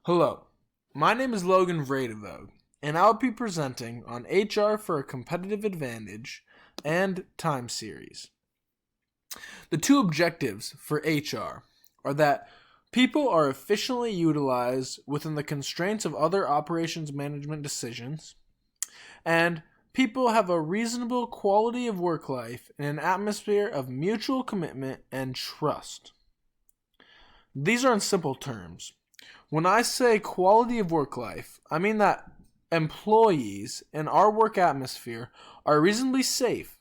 Hello, my name is LoganVredevoogd, and I'll be presenting on HR for a Competitive Advantage and Time Series. The two objectives for HR are that people are efficiently utilized within the constraints of other operations management decisions, and people have a reasonable quality of work life in an atmosphere of mutual commitment and trust. These are in simple terms. When I say quality of work life, I mean that employees in our work atmosphere are reasonably safe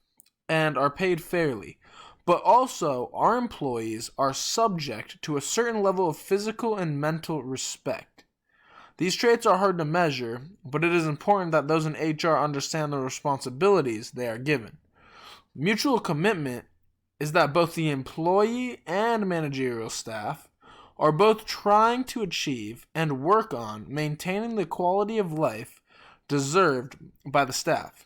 and are paid fairly, but also our employees are subject to a certain level of physical and mental respect. These traits are hard to measure, but it is important that those in HR understand the responsibilities they are given. Mutual commitment is that both the employee and managerial staff are both trying to achieve and work on maintaining the quality of life deserved by the staff.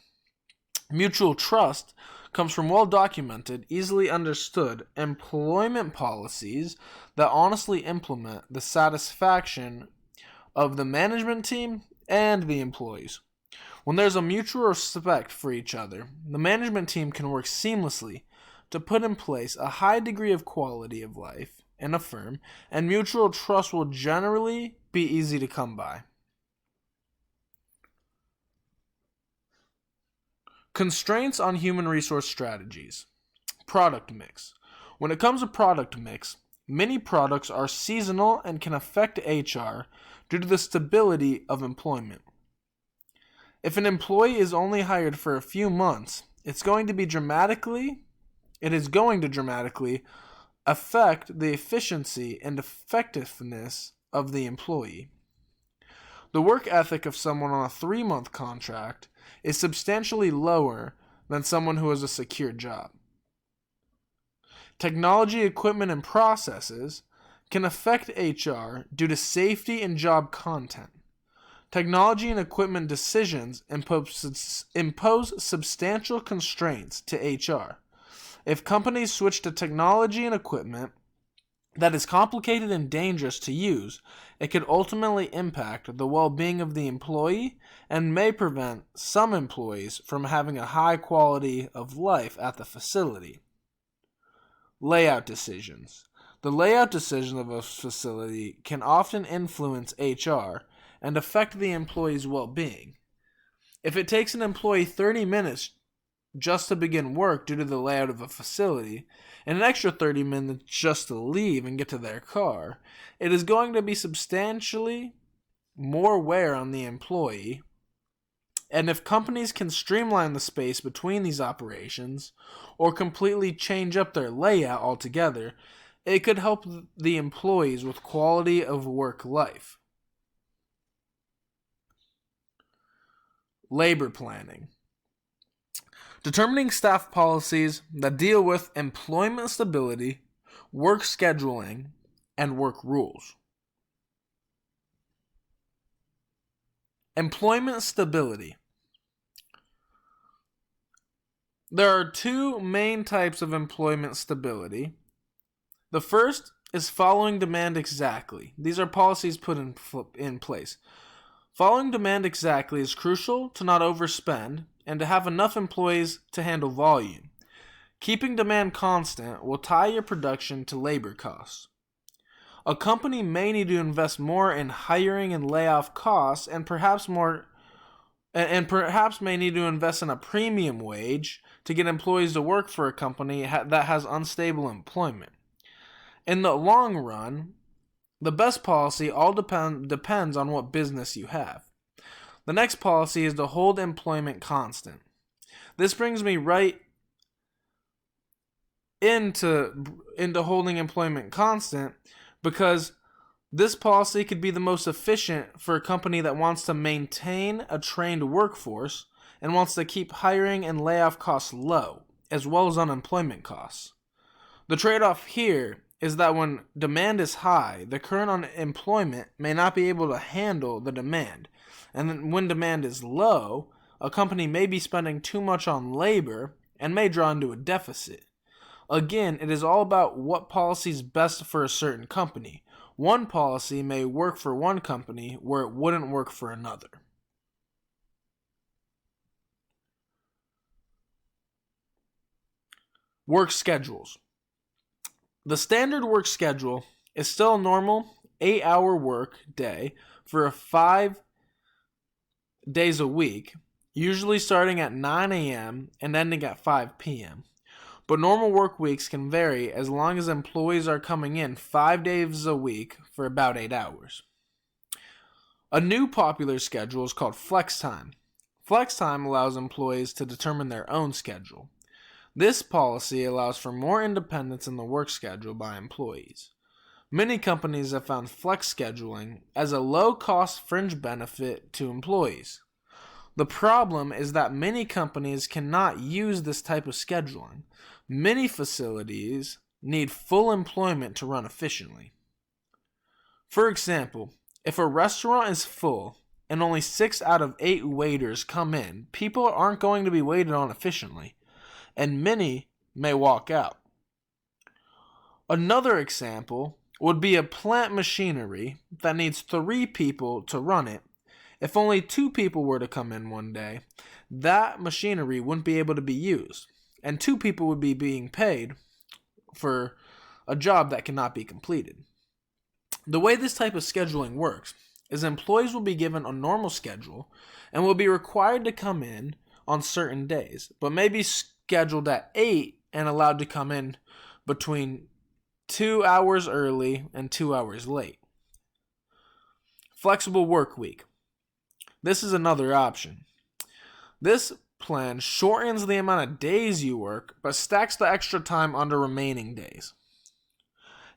Mutual trust comes from well-documented, easily understood employment policies that honestly implement the satisfaction of the management team and the employees. When there's a mutual respect for each other, the management team can work seamlessly to put in place a high degree of quality of life in a firm, and mutual trust will generally be easy to come by. Constraints on human resource strategies. Product mix. When it comes to product mix, many products are seasonal and can affect HR due to the stability of employment. If an employee is only hired for a few months, it is going to dramatically affect the efficiency and effectiveness of the employee. The work ethic of someone on a 3-month contract is substantially lower than someone who has a secure job. Technology, equipment, and processes can affect HR due to safety and job content. Technology and equipment decisions impose substantial constraints to HR. If companies switch to technology and equipment that is complicated and dangerous to use, it could ultimately impact the well-being of the employee and may prevent some employees from having a high quality of life at the facility. Layout decisions. The layout decision of a facility can often influence HR and affect the employee's well-being. If it takes an employee 30 minutes just to begin work due to the layout of a facility, and an extra 30 minutes just to leave and get to their car, it is going to be substantially more wear on the employee. And if companies can streamline the space between these operations or completely change up their layout altogether, it could help the employees with quality of work life. Labor planning. Determining staff policies that deal with employment stability, work scheduling, and work rules. Employment stability. There are two main types of employment stability. The first is following demand exactly. These are policies put in place. Following demand exactly is crucial to not overspend and to have enough employees to handle volume. Keeping demand constant will tie your production to labor costs. A company may need to invest more in hiring and layoff costs and perhaps may need to invest in a premium wage to get employees to work for a company that has unstable employment. In the long run, the best policy all depends on what business you have. The next policy is to hold employment constant. This brings me right into holding employment constant, because this policy could be the most efficient for a company that wants to maintain a trained workforce and wants to keep hiring and layoff costs low, as well as unemployment costs. The trade-off here is that when demand is high, the current unemployment may not be able to handle the demand. And then when demand is low, a company may be spending too much on labor and may draw into a deficit. Again, it is all about what policy is best for a certain company. One policy may work for one company where it wouldn't work for another. Work schedules. The standard work schedule is still a normal 8-hour work day for 5 days a week, usually starting at 9 a.m. and ending at 5 p.m. But normal work weeks can vary as long as employees are coming in 5 days a week for about 8 hours. A new popular schedule is called flex time. Flex time allows employees to determine their own schedule. This policy allows for more independence in the work schedule by employees. Many companies have found flex scheduling as a low-cost fringe benefit to employees. The problem is that many companies cannot use this type of scheduling. Many facilities need full employment to run efficiently. For example, if a restaurant is full and only 6 out of 8 waiters come in, people aren't going to be waited on efficiently, and many may walk out. Another example would be a plant machinery that needs 3 people to run it. If only 2 people were to come in one day, that machinery wouldn't be able to be used, and 2 people would be being paid for a job that cannot be completed. The way this type of scheduling works is employees will be given a normal schedule and will be required to come in on certain days, but may be scheduled at 8 and allowed to come in between 2 hours early and 2 hours late. Flexible work week. This is another option. This plan shortens the amount of days you work, but stacks the extra time onto remaining days.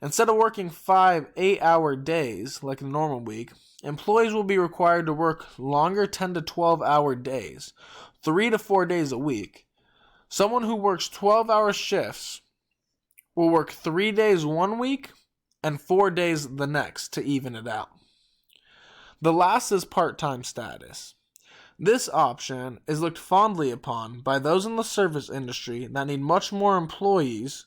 Instead of working 5 8-hour days like a normal week, employees will be required to work longer 10 to 12-hour days, 3 to 4 days a week. Someone who works 12-hour shifts will work 3 days one week and 4 days the next to even it out. The last is part-time status. This option is looked fondly upon by those in the service industry that need much more employees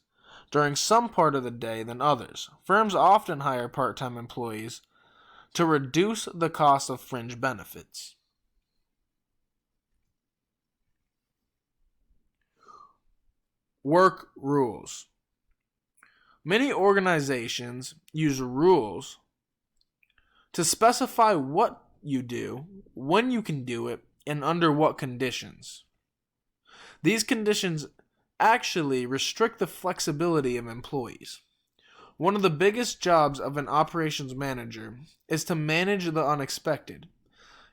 during some part of the day than others. Firms often hire part-time employees to reduce the cost of fringe benefits. Work rules. Many organizations use rules to specify what you do, when you can do it, and under what conditions. These conditions actually restrict the flexibility of employees. One of the biggest jobs of an operations manager is to manage the unexpected.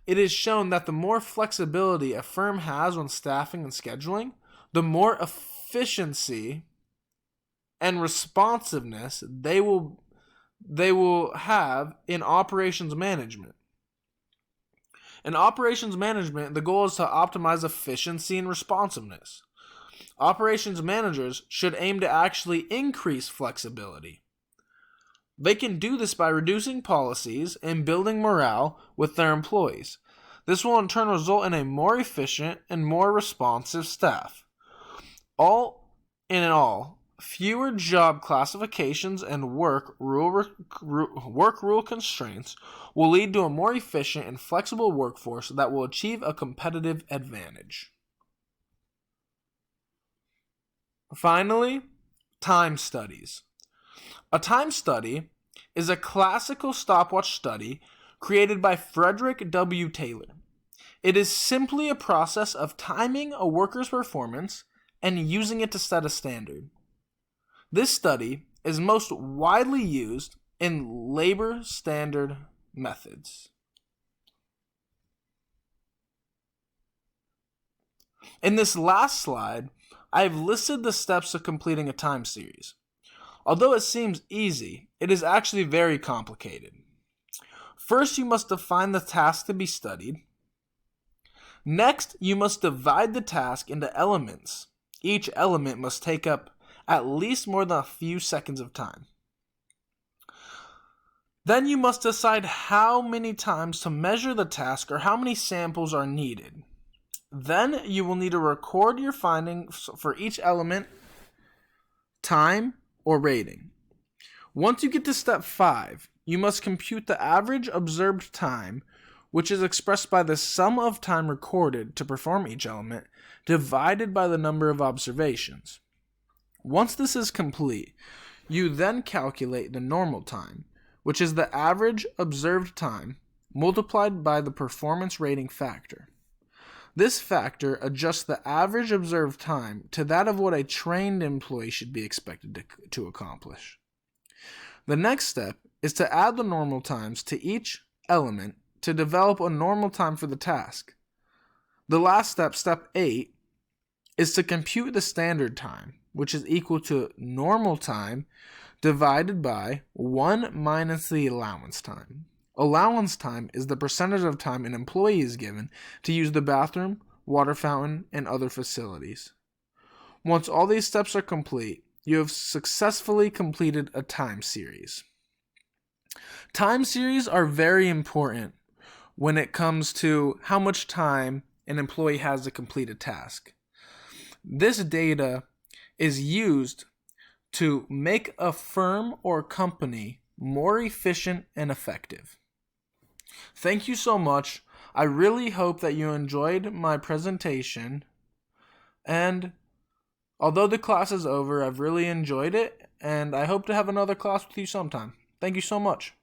It is shown that the more flexibility a firm has when staffing and scheduling, the more efficiency and responsiveness they will have in operations management. In operations management, the goal is to optimize efficiency and responsiveness. Operations managers should aim to actually increase flexibility. They can do this by reducing policies and building morale with their employees. This will in turn result in a more efficient and more responsive staff. All in all, fewer job classifications and work rule constraints will lead to a more efficient and flexible workforce that will achieve a competitive advantage. Finally, time studies. A time study is a classical stopwatch study created by Frederick W. Taylor. It is simply a process of timing a worker's performance and using it to set a standard. This study is most widely used in labor standard methods. In this last slide, I have listed the steps of completing a time series. Although it seems easy, it is actually very complicated. First, you must define the task to be studied. Next, you must divide the task into elements. Each element must take up at least more than a few seconds of time. Then you must decide how many times to measure the task or how many samples are needed. Then you will need to record your findings for each element, time, or rating. Once you get to step 5, you must compute the average observed time, which is expressed by the sum of time recorded to perform each element, divided by the number of observations. Once this is complete, you then calculate the normal time, which is the average observed time multiplied by the performance rating factor. This factor adjusts the average observed time to that of what a trained employee should be expected to accomplish. The next step is to add the normal times to each element to develop a normal time for the task. The last step, step 8, is to compute the standard time, which is equal to normal time divided by 1 minus the allowance time. Allowance time is the percentage of time an employee is given to use the bathroom, water fountain, and other facilities. Once all these steps are complete, you have successfully completed a time series. Time series are very important when it comes to how much time an employee has to complete a task. This data is used to make a firm or company more efficient and effective. Thank you so much. I really hope that you enjoyed my presentation, and although the class is over, I've really enjoyed it, and I hope to have another class with you sometime. Thank you so much.